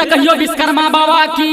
से कहियो विश्वकर्मा बाबा की।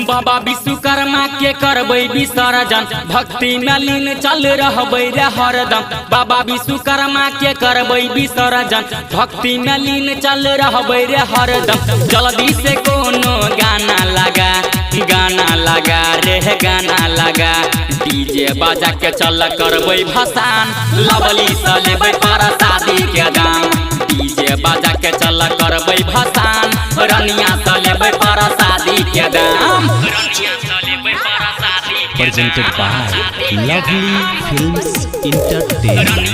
बाबा विश्वकर्मा के करबै विसर्जन, भक्ति में लीन चल रहबै रे हरदम। बाबा विश्वकर्मा के करबै विसर्जन, भक्ति में लीन चल रहबै रे हरदम। जल्दी से कोनो गाना लगा रे गाना लगा, डीजे बाजा के चल करबै भसान, लवली से लेबै प्रसादी के दाम। डीजे बाजा के चल करबै भसान, रनिया से लेबै प्रसादी के दाम। Presented by Lovely Films Entertainment।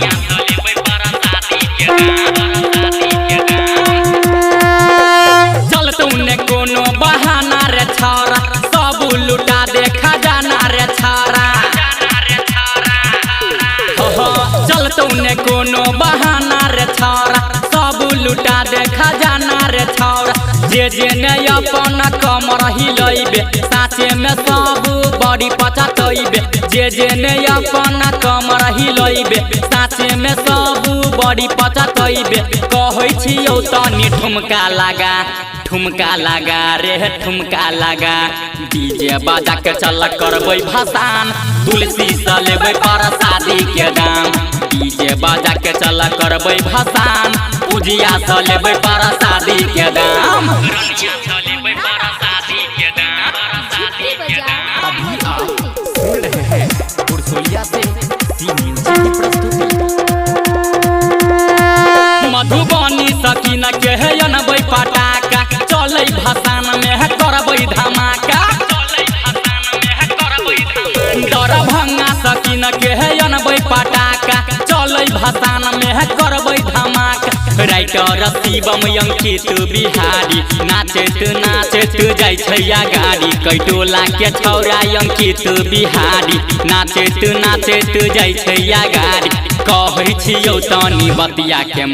चल तूने कोनो बहाना रे छौरा, सब लुटा दे खजाना रे छौरा। चल तूने कोनो बहाना रे छौरा, सब लुटा दे खजाना रे छौरा। जे ने अपन कमर हिलैबे, साचे में सब बड़ी पचतैबे। जे ने अपन कमर हिलैबे, साचे में सब बड़ी पचतैबे। कहै छियौ तनी ठुमका लगा रे ठुमका लगा। डीजे बाजा के चल करबै भसान, तुलसी से लेबै प्रसादी के दाम। डीजे बाजा के चल करबै भसान, पूजिया से लेबै प्रसादी के दाम। अभी आप सुन रहे हैं पुरसोलिया से सी म्यूजिक की प्रस्तुति। मधुबनी सकीन के है अनबै पटाका, चलै भसान में है करबै धमाका। दरभंगा सकीन के है अनबै पटाका, चलै भसान में है करबै धमाका। राइटर शिवम अंकित बिहारी, नाचत जाइ छै गाड़ी। कैटोला के छौरा अंकित बिहारी, नाचत जाइ छै गाड़ी। कहै छियौ तनी बतिया के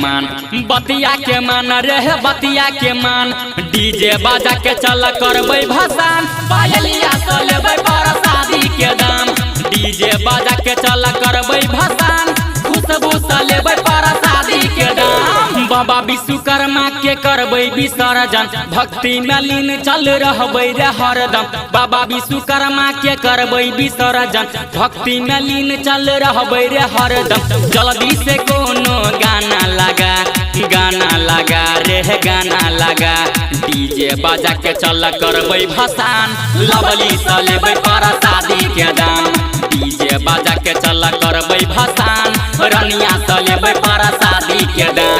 मान रे बतिया के मान। डीजे बाजा के चल करबै भसान, पायलिया से लेबै प्रसादी के दाम। डीजे बाजा के चल करबै भसान, खुशबू से लेबै प्रसादी के दाम। बाबा विश्वकर्मा के करबै विसर्जन, भक्ति में लीन चल रहबै रे हरदम। बाबा विश्वकर्मा के करबै विसर्जन, भक्ति में लीन चल रहबै रे हरदम। जल्दी से कोनो गाना लगा रे गाना लगा। डीजे बाजा के चल करबै भसान, लवली से लेबै प्रसादी के दाम। डीजे बाजा के चल करबै भसान, रनिया से लेबै प्रसादी के दाम।